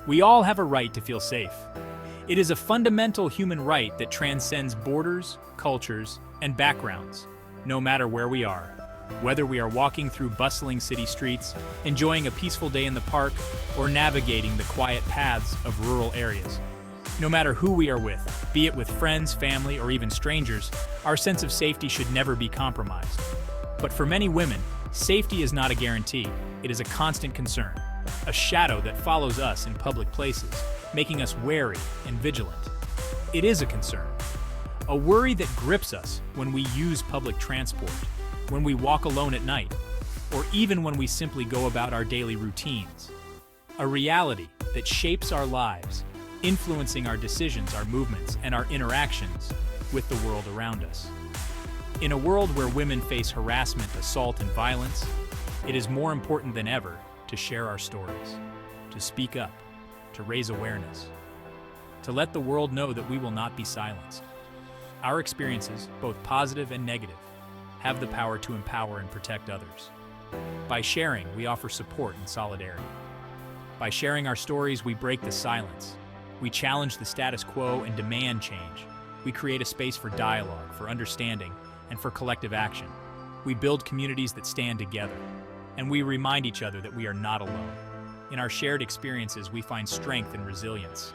We all have a right to feel safe. It is a fundamental human right that transcends borders, cultures, and backgrounds, no matter where we are. Whether we are walking through bustling city streets, enjoying a peaceful day in the park, or navigating the quiet paths of rural areas. No matter who we are with, be it with friends, family, or even strangers, our sense of safety should never be compromised. But for many women, safety is not a guarantee. It is a constant concern, a shadow that follows us in public places, making us wary and vigilant. It is a concern, a worry that grips us when we use public transport, when we walk alone at night, or even when we simply go about our daily routines. A reality that shapes our lives, influencing our decisions, our movements, and our interactions with the world around us. In a world where women face harassment, assault, and violence, it is more important than ever to share our stories, to speak up, to raise awareness, to let the world know that we will not be silenced. Our experiences, both positive and negative, have the power to empower and protect others. By sharing, we offer support and solidarity. By sharing our stories, we break the silence. We challenge the status quo and demand change. We create a space for dialogue, for understanding, and for collective action. We build communities that stand together, and we remind each other that we are not alone. In our shared experiences, we find strength and resilience.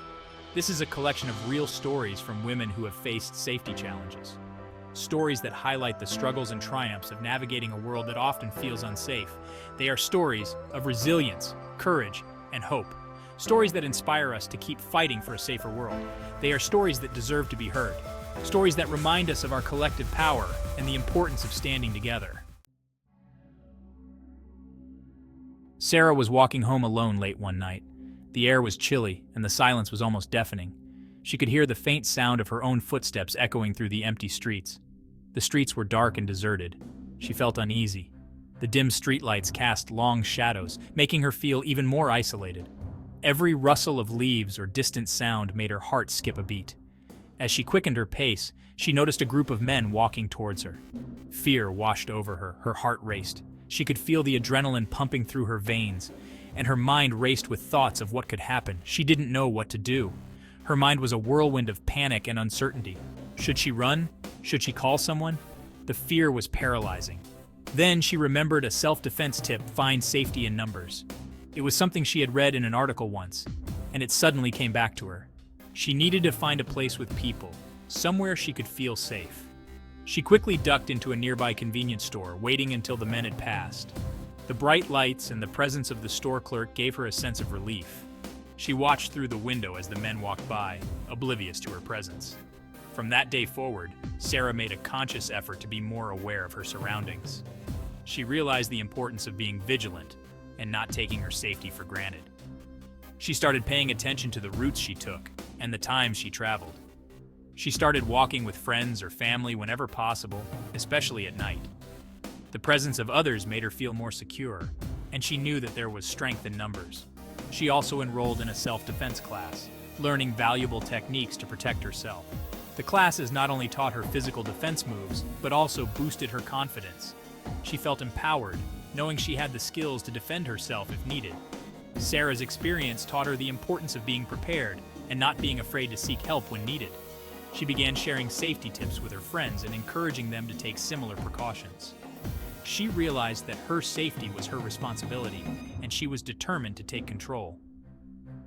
This is a collection of real stories from women who have faced safety challenges. Stories that highlight the struggles and triumphs of navigating a world that often feels unsafe. They are stories of resilience, courage, and hope. Stories that inspire us to keep fighting for a safer world. They are stories that deserve to be heard. Stories that remind us of our collective power and the importance of standing together. Sarah was walking home alone late one night. The air was chilly, and the silence was almost deafening. She could hear the faint sound of her own footsteps echoing through the empty streets. The streets were dark and deserted. She felt uneasy. The dim streetlights cast long shadows, making her feel even more isolated. Every rustle of leaves or distant sound made her heart skip a beat. As she quickened her pace, she noticed a group of men walking towards her. Fear washed over her, her heart raced. She could feel the adrenaline pumping through her veins, and her mind raced with thoughts of what could happen. She didn't know what to do. Her mind was a whirlwind of panic and uncertainty. Should she run? Should she call someone? The fear was paralyzing. Then she remembered a self-defense tip: find safety in numbers. It was something she had read in an article once, and it suddenly came back to her. She needed to find a place with people, somewhere she could feel safe. She quickly ducked into a nearby convenience store, waiting until the men had passed. The bright lights and the presence of the store clerk gave her a sense of relief. She watched through the window as the men walked by, oblivious to her presence. From that day forward, Sarah made a conscious effort to be more aware of her surroundings. She realized the importance of being vigilant and not taking her safety for granted. She started paying attention to the routes she took and the times she traveled. She started walking with friends or family whenever possible, especially at night. The presence of others made her feel more secure, and she knew that there was strength in numbers. She also enrolled in a self-defense class, learning valuable techniques to protect herself. The classes not only taught her physical defense moves, but also boosted her confidence. She felt empowered, knowing she had the skills to defend herself if needed. Sarah's experience taught her the importance of being prepared and not being afraid to seek help when needed. She began sharing safety tips with her friends and encouraging them to take similar precautions. She realized that her safety was her responsibility, and she was determined to take control.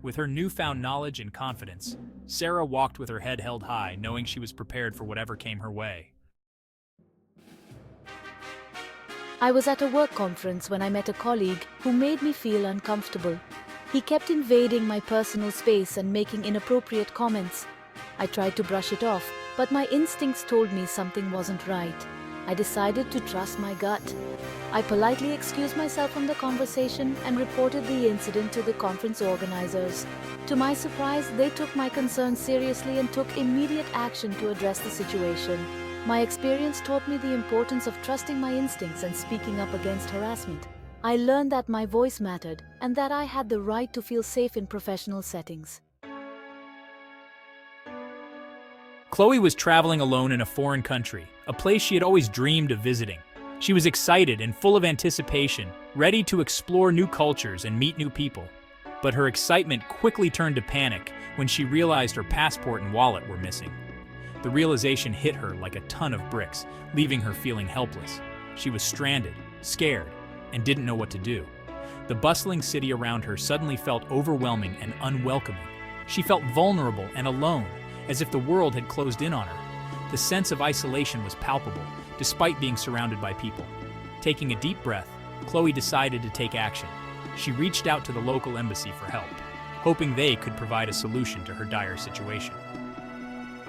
With her newfound knowledge and confidence, Sarah walked with her head held high, knowing she was prepared for whatever came her way. I was at a work conference when I met a colleague who made me feel uncomfortable. He kept invading my personal space and making inappropriate comments. I tried to brush it off, but my instincts told me something wasn't right. I decided to trust my gut. I politely excused myself from the conversation and reported the incident to the conference organizers. To my surprise, they took my concerns seriously and took immediate action to address the situation. My experience taught me the importance of trusting my instincts and speaking up against harassment. I learned that my voice mattered and that I had the right to feel safe in professional settings. Chloe was traveling alone in a foreign country, a place she had always dreamed of visiting. She was excited and full of anticipation, ready to explore new cultures and meet new people. But her excitement quickly turned to panic when she realized her passport and wallet were missing. The realization hit her like a ton of bricks, leaving her feeling helpless. She was stranded, scared, and didn't know what to do. The bustling city around her suddenly felt overwhelming and unwelcoming. She felt vulnerable and alone, as if the world had closed in on her. The sense of isolation was palpable, despite being surrounded by people. Taking a deep breath, Chloe decided to take action. She reached out to the local embassy for help, hoping they could provide a solution to her dire situation.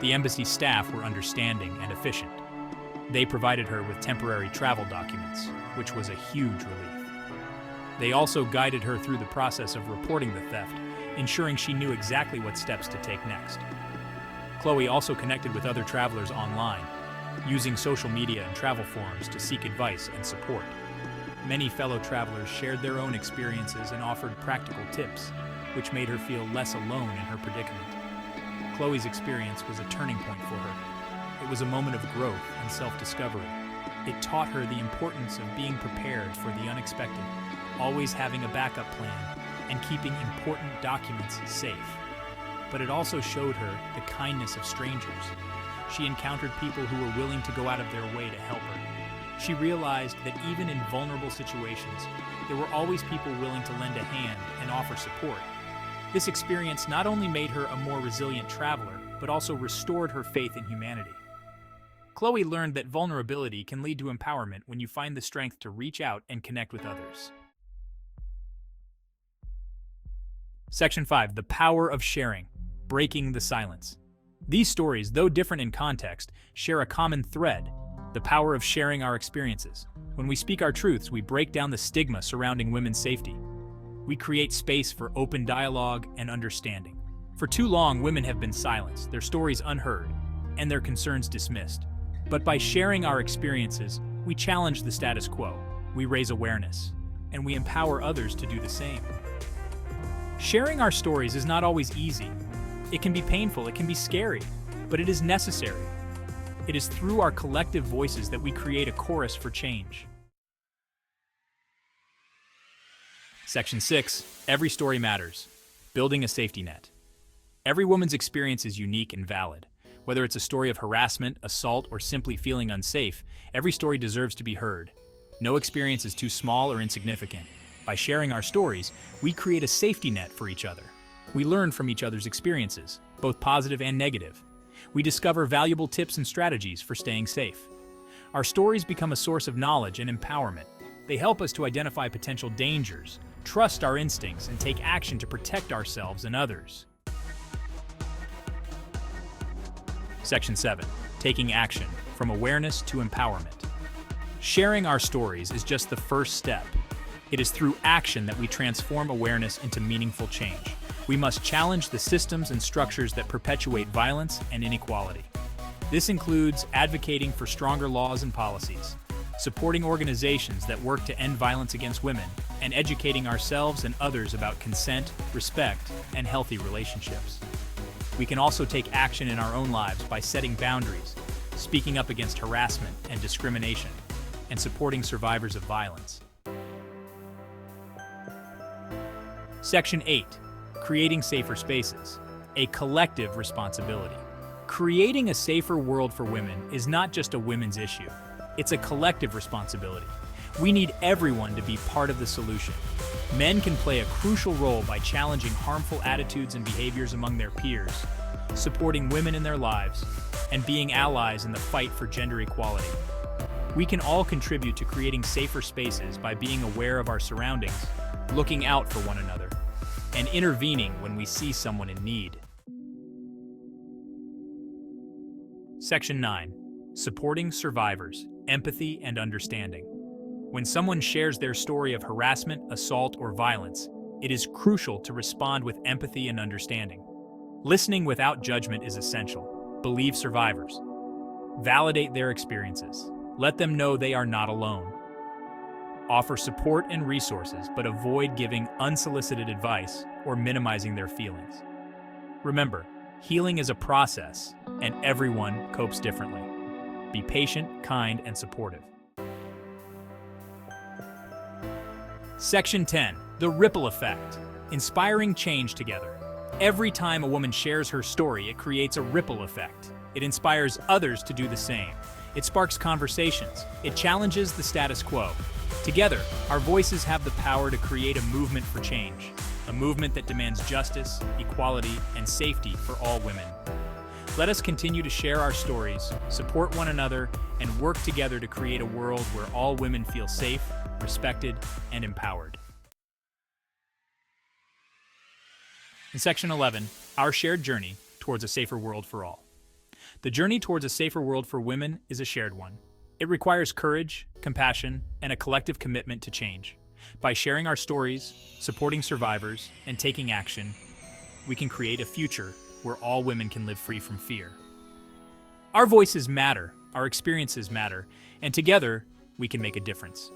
The embassy staff were understanding and efficient. They provided her with temporary travel documents, which was a huge relief. They also guided her through the process of reporting the theft, ensuring she knew exactly what steps to take next. Chloe also connected with other travelers online, using social media and travel forums to seek advice and support. Many fellow travelers shared their own experiences and offered practical tips, which made her feel less alone in her predicament. Chloe's experience was a turning point for her. It was a moment of growth and self-discovery. It taught her the importance of being prepared for the unexpected, always having a backup plan, and keeping important documents safe. But it also showed her the kindness of strangers. She encountered people who were willing to go out of their way to help her. She realized that even in vulnerable situations, there were always people willing to lend a hand and offer support. This experience not only made her a more resilient traveler, but also restored her faith in humanity. Chloe learned that vulnerability can lead to empowerment when you find the strength to reach out and connect with others. Section 5. The Power of Sharing. Breaking the Silence. These stories, though different in context, share a common thread: the power of sharing our experiences. When we speak our truths, we break down the stigma surrounding women's safety. We create space for open dialogue and understanding. For too long, women have been silenced, their stories unheard, and their concerns dismissed. But by sharing our experiences, we challenge the status quo, we raise awareness, and we empower others to do the same. Sharing our stories is not always easy. It can be painful, it can be scary, but it is necessary. It is through our collective voices that we create a chorus for change. Section 6. Every story matters. Building a safety net. Every woman's experience is unique and valid. Whether it's a story of harassment, assault, or simply feeling unsafe, every story deserves to be heard. No experience is too small or insignificant. By sharing our stories, we create a safety net for each other. We learn from each other's experiences, both positive and negative. We discover valuable tips and strategies for staying safe. Our stories become a source of knowledge and empowerment. They help us to identify potential dangers, trust our instincts, and take action to protect ourselves and others. Section 7. Taking action, from awareness to empowerment. Sharing our stories is just the first step. It is through action that we transform awareness into meaningful change. We must challenge the systems and structures that perpetuate violence and inequality. This includes advocating for stronger laws and policies, supporting organizations that work to end violence against women, and educating ourselves and others about consent, respect, and healthy relationships. We can also take action in our own lives by setting boundaries, speaking up against harassment and discrimination, and supporting survivors of violence. Section 8. Creating safer spaces. A collective responsibility. Creating a safer world for women is not just a women's issue. It's a collective responsibility. We need everyone to be part of the solution. Men can play a crucial role by challenging harmful attitudes and behaviors among their peers, supporting women in their lives, and being allies in the fight for gender equality. We can all contribute to creating safer spaces by being aware of our surroundings, looking out for one another, and intervening when we see someone in need. Section 9. Supporting survivors, empathy and understanding. When someone shares their story of harassment, assault, or violence, it is crucial to respond with empathy and understanding. Listening without judgment is essential. Believe survivors. Validate their experiences. Let them know they are not alone. Offer support and resources, but avoid giving unsolicited advice or minimizing their feelings. Remember, healing is a process, and everyone copes differently. Be patient, kind, and supportive. Section 10. The ripple effect. inspiring change together. Every time a woman shares her story, it creates a ripple effect. It inspires others to do the same. It sparks conversations. It challenges the status quo. Together, our voices have the power to create a movement for change, a movement that demands justice, equality, and safety for all women. Let us continue to share our stories, support one another, and work together to create a world where all women feel safe, respected, and empowered. In Section 11, Our Shared Journey Towards a Safer World for All. The journey towards a safer world for women is a shared one. It requires courage, compassion, and a collective commitment to change. By sharing our stories, supporting survivors, and taking action, we can create a future where all women can live free from fear. Our voices matter, our experiences matter, and together we can make a difference.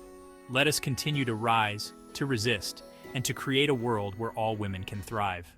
Let us continue to rise, to resist, and to create a world where all women can thrive.